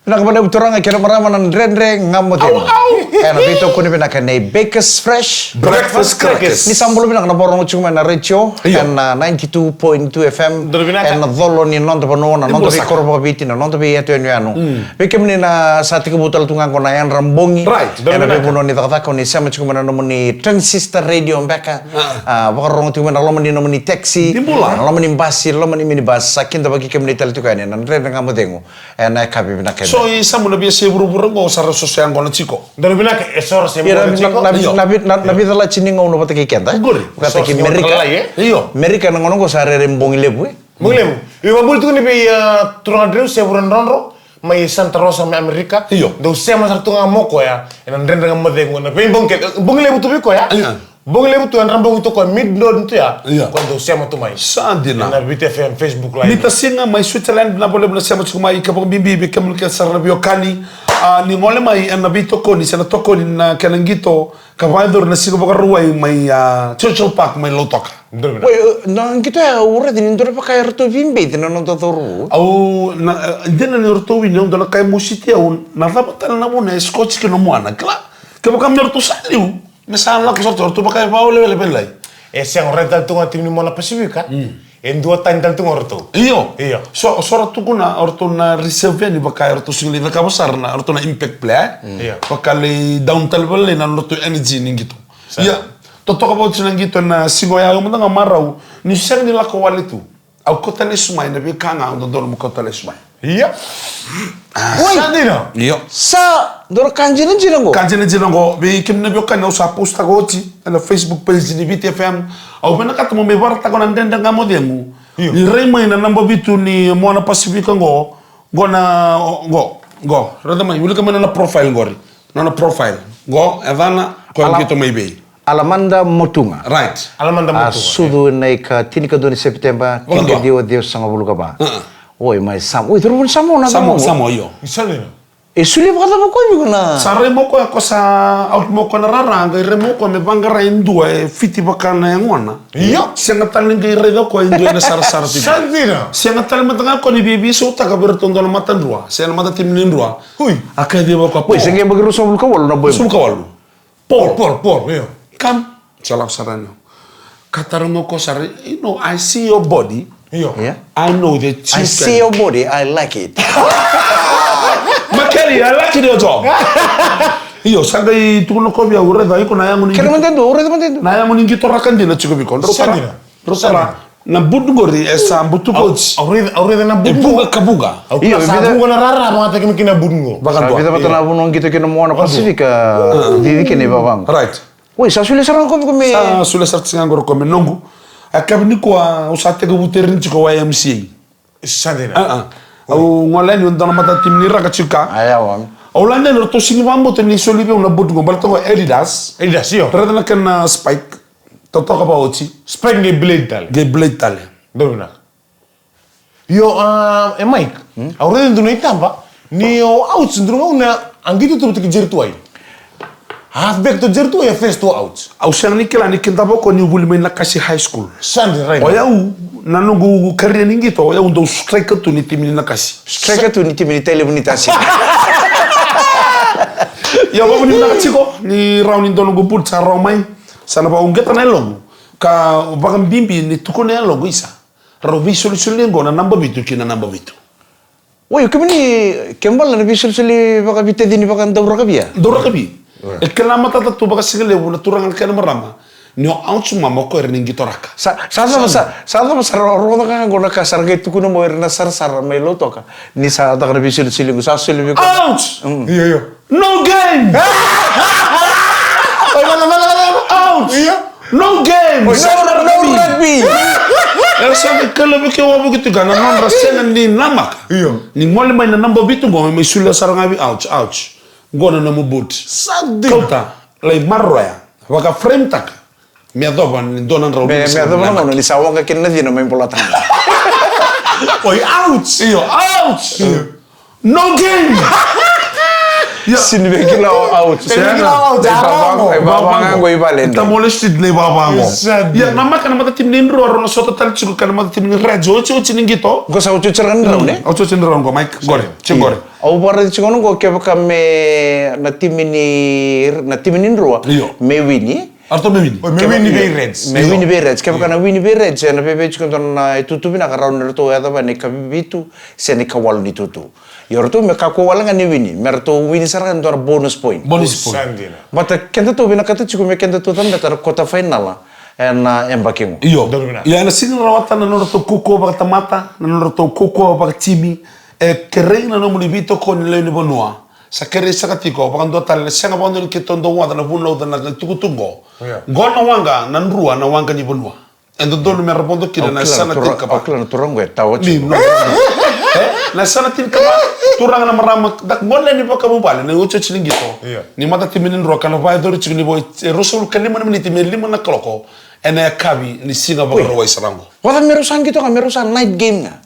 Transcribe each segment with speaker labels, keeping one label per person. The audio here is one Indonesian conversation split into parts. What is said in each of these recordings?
Speaker 1: Pinakamanay uturang kira marama ng rendre ngamotin. Kaya nabito ko ni pinakane Baker's Fresh
Speaker 2: Breakfast Crackers.
Speaker 1: Ni sambulo pinak naborong cuma na radio and 92.2 FM and na dolo ni non to pano na non to bi korbo biti na non to bi eto ni anu. Bikem ni na sa tiga butal tungang ko na yan rambongi.
Speaker 2: Right.
Speaker 1: And na bipuno ni takata ko ni sama cuma na namun ni transistor radio mbeka. Bakarong cuma na loman ni namun ni taxi. Loman ni basi, loman ni minibus. Sakin to bagi kem ni tal tu kan na rendre ngamotengu. And na kabi pinakane.
Speaker 2: So isamu na biasa buru-buru ngo sa sosial ngo na chiko.
Speaker 3: Dari bina ke esor se mo chiko.
Speaker 1: Nabi tala chini ngo no patake kenta. Kata ki Amerika.
Speaker 2: Iyo.
Speaker 1: Amerika na ngono ko sa re mbongi lebu.
Speaker 3: Mbongi lebu. Iwa bul tu ni be turang adreu se buran ronro. Mai Santa Rosa me Amerika.
Speaker 2: Iyo.
Speaker 3: Do se ma sartunga moko ya. Enan renda ngam madengo na pe mbongi lebu tu bi ko ya. Mbongi lebu tu an rambongi tu ko midnight tu ya. Quando siamo tu mai.
Speaker 2: Sandina.
Speaker 3: Na BTFM Facebook live.
Speaker 2: Nita singa mai Switzerland na boleh na siamo chiko mai kapag bimbi bekam ka sarabio kani. Ni ngole mai na bito ko ni sana toko ni na kanangito kawaidor na sigo bakar ruai mai Churchill Park mai lotoka.
Speaker 1: Woi, nang kita ura din indore pa kay rto bimbe din non to toru.
Speaker 2: Au na dina ni rto wi non dona kay musiti au na labatan na mo na scotch ke no mo ana kla. Kapag kam rto saliu. Misalnya aku sortor tu pakai bau level lai.
Speaker 3: Yang rental tu ngatim ni mona Pasifika. En dua tandal tu ngorto.
Speaker 2: Iyo.
Speaker 3: Iyo.
Speaker 2: So tu kuna orto na reserve ni pakai orto singli na kabasar na orto na impact play.
Speaker 3: Iya.
Speaker 2: Pakai down level na orto energy ning gitu. Iya. Toto kabau sinang gitu na singoya mo nga marau ni sir nila ko walitu. Au kota ni sumay na bi kanga on do mo kota ni sumay.
Speaker 3: Iya. Sandino.
Speaker 2: Iyo.
Speaker 1: Sa dor kanjina jinango.
Speaker 2: Kanjina jinango bi kimna bi kan usa posta ko ti na Facebook page ni BTFM au bena kata mo me barta ko nan denda ngamo demu. Ni rema ina nambo bitu ni Moana Pacifica ngo rada mai wuli kama na profile ngori. Na profile. Ngo evana ko ngito mai be.
Speaker 1: Alamanda Motunga.
Speaker 2: Right.
Speaker 3: Alamanda Motunga.
Speaker 1: Sudu naik tinika 2 September tiga dia sanga bulu kaba. Oi, mas sam. Oi, turun samo na
Speaker 2: samo iyo.
Speaker 3: Sandino.
Speaker 1: Suli bakata mo ko mi na.
Speaker 2: Sa remo ko sa out mo ko na raranga remo ko me bangara indua fiti bakana ngona.
Speaker 3: Iyo.
Speaker 2: Senga talin ke redo ko indua na sar ti.
Speaker 3: Sandino.
Speaker 2: Senga talin matanga ko ni bibi so ta ka bertondo na matan rua. Senga mata tim nin rua.
Speaker 3: Hui.
Speaker 2: Aka dia ko.
Speaker 1: Oi, senga bagiru so bulu kawal na boy.
Speaker 2: Sum kawal.
Speaker 3: Por, iyo.
Speaker 2: Kam salam sarano. Katarongo ko sar, you know, I see your body.
Speaker 3: Iyo.
Speaker 1: Yeah.
Speaker 2: I know that you
Speaker 1: I see your body, I like it.
Speaker 2: Makeri, I like your job. Iyo, sagai tukuno ko biya ure dai ko na yangu
Speaker 1: Kaya
Speaker 2: ningi.
Speaker 1: ure mantendo.
Speaker 2: Na yangu ningi to rakan dina chiko bikon. Rosara. Na budungori esa butugoji.
Speaker 3: Aure na budungo.
Speaker 2: Buga kabuga.
Speaker 1: Iyo,
Speaker 3: Sabu na rara mga tayo kina budungo.
Speaker 2: Bakan
Speaker 1: Kita
Speaker 2: dua.
Speaker 1: patana bunong kita kina Moana Pacifica. Didi kene babang.
Speaker 2: Right.
Speaker 1: Oi, sa suli sarang ko me.
Speaker 2: Sa sule sarti ngoro ko menongu. Akabni ko usate ko buterin chiko YMCA.
Speaker 3: Sandino.
Speaker 2: Au ngolani undana mata timni raka chika.
Speaker 1: Ayawam.
Speaker 2: Aulanda no to singi mambo teni solibe una budungo balto Adidas.
Speaker 3: Adidas, iyo.
Speaker 2: Rada na kan Spike. Toto ka ba oti?
Speaker 3: Spike ni blade tal.
Speaker 2: Ge blade tale.
Speaker 3: Dobna. Yo, Mike. Aure ndu nei tamba. Ni o outs ndu na angito tu tiki jertuai. Halfback to jertuai first to outs.
Speaker 2: Au sen ni kila ni kinta boko ni bulme na kasi high school.
Speaker 3: Sandino, right.
Speaker 2: O yau nanungu career ningi to yau ndo striker tu ni timini na kasi.
Speaker 1: Striker tu ni timi tele bonitasi.
Speaker 2: Ya babu ni na chiko ni round ndo ngo put sa romai. Sana ba ungeta na longo. Ka bakam bimbi ni tukone ya longo isa. Robi solution ngo na namba bitu kina namba bitu.
Speaker 1: Oi, kemani kembal na bisul suli baka bitedi ni baka ndawra kabia.
Speaker 2: Dora kabi. E kala mata tu baka sigale wala turangan kana marama. Ni outs mama ko ringi toraka.
Speaker 1: Sa roda ka gona ka sarga tu kuno mo erna sar may loto ka. Ni sa ta kana bisul suli go sa suli ko.
Speaker 2: Outs!
Speaker 3: Iyo.
Speaker 2: No game!
Speaker 3: Ay,
Speaker 2: Outs! No game!
Speaker 1: No rugby.
Speaker 2: Era sabe kala bike wa bukitu gana non rasena ni namak.
Speaker 3: Iyo.
Speaker 2: Ni ngole mai na namba bitu go mai sula saranga bi ouch. Gona na mubut.
Speaker 3: Sandino.
Speaker 2: Kauta lay marroya. Waka frame tak. Mi adoba ni donan raw.
Speaker 1: Me adoba no ni sa wanga kin na dino may pulatan.
Speaker 3: Oi, outs.
Speaker 2: Iyo, ouch! No game!
Speaker 1: Sini kila out. Babango ibalen.
Speaker 2: Kita molested ni babango. Ya nama kana mata tim nindro aro na sota tal chiku kana mata tim ni rajo cho chining gito.
Speaker 1: Ko sa ucu ceran raw ne?
Speaker 2: Ocho chenro ngo Mike gore. Chingore.
Speaker 1: Au para di sekono ko ke kame na timini rua.
Speaker 2: Iyo.
Speaker 1: Me wini.
Speaker 2: Arto me wini.
Speaker 3: Me wini bei Reds.
Speaker 1: Me wini bei Reds. Ke kana wini bei Reds na pepe chikondo na tutu bina ka raun to ya ba ne ka bitu se ne ka walu ni tutu. Yorto me ka ko wala nga ni wini. Merto wini sarang ndor bonus point.
Speaker 2: Bonus point.
Speaker 3: Sandina.
Speaker 1: Bata kenda to bina kata chiko me kenda to tam betar kota final na embakingo.
Speaker 2: Iyo.
Speaker 3: Dominant.
Speaker 2: Ya na singa rawata na nora to kuko ba tamata, na nora to kuko ba timi. Kerei na no muni bito ko ni le ni bonua. Sa kere sa katiko ba kando tal sa nga bondo ki tondo wa na bunlo da na tukutungo. Gona wanga na nrua na wanga ni bonua. Endo dono me rapondo ki na sana tika pa.
Speaker 1: Okla na turang we tawo
Speaker 2: Ni
Speaker 1: chiko.
Speaker 2: no. Na sana tika pa turang na marama dak ngole ni pa kabubale na ucho chilingito. Ni mata timinin ro kana ba do chini boy rosul kalima ni timeli lima na kloko. Ena kabi ni singa ba ro wa isarango.
Speaker 1: Wala merusan gitu kan merusan night game nga.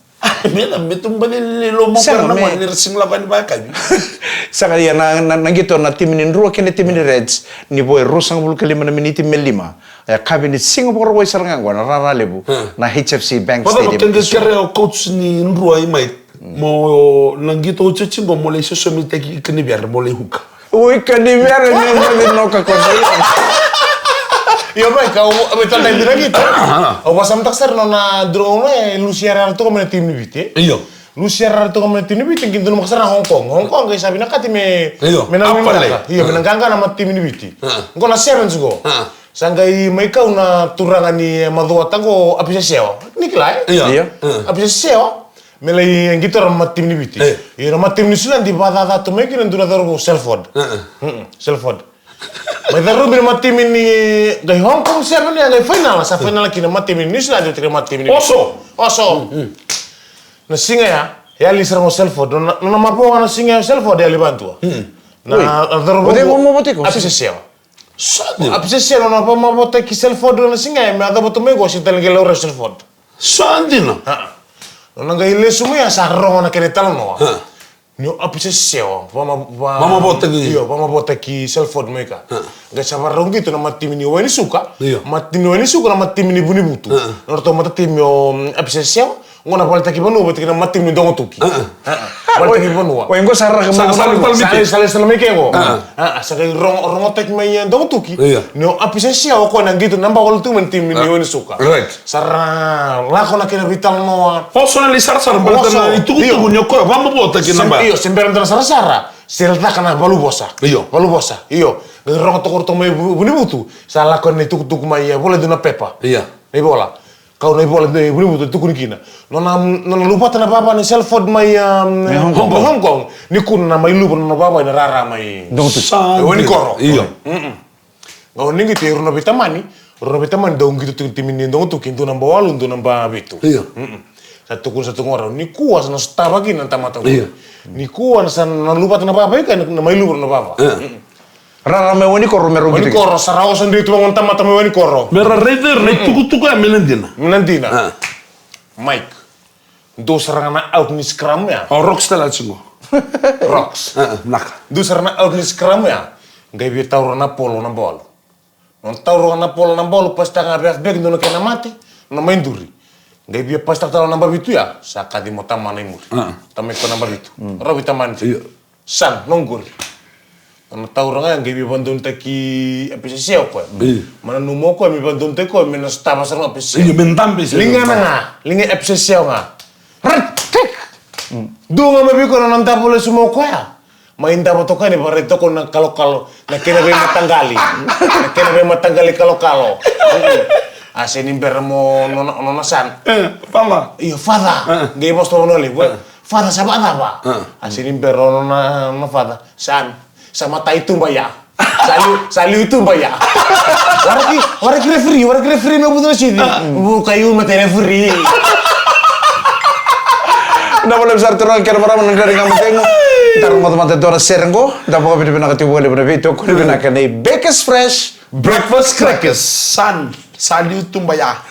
Speaker 2: Mira, betul balik lo mau pernah mau ni resing laban bakai.
Speaker 1: Saka ya na gitu na timinin rua kene timini Reds ni boy rusang bul kalima na miniti melima. Ya kabi ni Singapore boy sarang ngwa na rara lebu na HFC Bank
Speaker 2: Stadium.
Speaker 1: Stadium.
Speaker 2: Pada kira coach ni rua imai mo nangito uci ngo mulai sosial media ikani biar mulai huka.
Speaker 1: Uy kanibiar ni no ka konsa.
Speaker 3: Iya baik, kau betul tadi bilang gitu. Oh pasam taksar nona drone Lucia Rarto kemana tim ni bite?
Speaker 2: Iyo.
Speaker 3: Lucia Rarto kemana tim ni bite? Kita nak kesana Hong Kong. Hong Kong guys, sabi nak kati me menang
Speaker 2: Apa
Speaker 3: mereka. Iya menangkan nama tim ni bite. Kau na seven sugo. Sanggai mereka una turangan ni madua tango apisa sewa. Niklai.
Speaker 2: Iya.
Speaker 3: Apisa sewa. Melai yang kita ramat tim ni bite. Iya ramat tim ni sulan di bawah tu mereka nanti nak taruh Selford. Selford. May daro bin tim ini gay Hong Kong siapa nih gay final sa final kina tim ini sila dia terima tim ini
Speaker 2: Oso.
Speaker 3: Na singa ya lisar mo Selford na mapo na singa ya Selford ya libantu na daro
Speaker 1: Ode mo motiko.
Speaker 3: apisa siya apisa siya na pa mabote ki Selford na singa ya ada boto mego si talge lore Selford
Speaker 2: Sandina.
Speaker 3: na gay lesumo ya sa rongo na kinetalo no Nyo apisa siya
Speaker 2: Mama bote ki.
Speaker 3: Iyo, mama bote ki Selford mereka. Gak sabar rong gitu nama tim ini wani suka.
Speaker 2: Iya.
Speaker 3: Tim ini suka nama tim ini buni butu. Norto mata tim yo apisa siya. Ngona balik taki banu berarti nama tim ini dongo tuki. Balik taki banu.
Speaker 1: Wah, engko sarah
Speaker 3: Sale selama kego. Sakai rong otek main dongo tuki. Nyo apisa siya ko nang gitu namba wal tu tim ini wani suka.
Speaker 2: Right.
Speaker 3: Sarah lako na kina vital noa.
Speaker 2: Personalisar sar berarti itu tuh nyokor. Vamos botar ki namba.
Speaker 3: Iyo, sembarang tanah sara-sara. Serta kana balu bosa.
Speaker 2: Iyo.
Speaker 3: Balu bosa. Iyo. Ngerong tokor mai buni butu. Salah kon itu tuk mai ya boleh duna pepa.
Speaker 2: Iya.
Speaker 3: Nei bola. Kau nei bola nei buni butu tukun kina. Nona lupa tanah baba ni Selford mai Hong Kong. Ni kun na mai lupa na baba ni rara mai.
Speaker 1: Dongo
Speaker 3: Wani koro.
Speaker 2: Iya.
Speaker 3: Kau ningi ti runa bitamani. Runa bitamani dong gitu timini dong tukin tu namba walu tu namba bitu.
Speaker 2: Iya.
Speaker 3: Satu orang ni kuas na stabagi na tamata.
Speaker 2: Iya.
Speaker 3: Ni kuas na lupa na baba kan na mai lupa na baba.
Speaker 1: Rara me wani koro meru
Speaker 3: Wani
Speaker 1: gitu.
Speaker 3: koro sarao sendiri tu bangun tamata me wani koro.
Speaker 2: Mera raider na tuku ya melendina.
Speaker 3: Menantina. Mike. Do serangana out ni scrum ya.
Speaker 2: Oh rock style chingo.
Speaker 3: Rocks.
Speaker 2: Naka.
Speaker 3: Do serangana out ni scrum ya. Gai bi tauro na polo na bolo. Non tauro na polo na bolo pas tanga bias beg no kena mati. No main duri. Gai bi pas tak tauro namba bitu ya. Saka di motama na imuri. Tamai ko namba bitu. Robi taman. San nonggur. Ano tauro nga gai bi bandun taki apisa ko. Mana numo ko mi bandun ko menos tama sa apisa.
Speaker 2: Iyo mentambe sih.
Speaker 3: Linga na nga. Linga apisa nga. Ratik. Do nga mabiko na nanta pole sumo ko ya. Mainda mo to ka ni barito ko na kalo-kalo na kinabay matanggali. Na kinabay matanggali kalo-kalo. Asin imber mo nonasan.
Speaker 2: Fala.
Speaker 3: Iyo fada. Gay mo sto noli. Fada sa bata ba? Asin imber na fada. San? Sa mata itu mbaya. Saliu itu mbaya. Waraki referee mo buto sini. Kayu mata referee.
Speaker 1: Na boleh besar terus kira para mendengar kamu tengok. Ntar mata-mata dora serenggo. Dah pokok video nak tiba kali pada video. Kau lebih nak kena Bakers Fresh
Speaker 2: Breakfast crackers. San. Saliu tumbaya.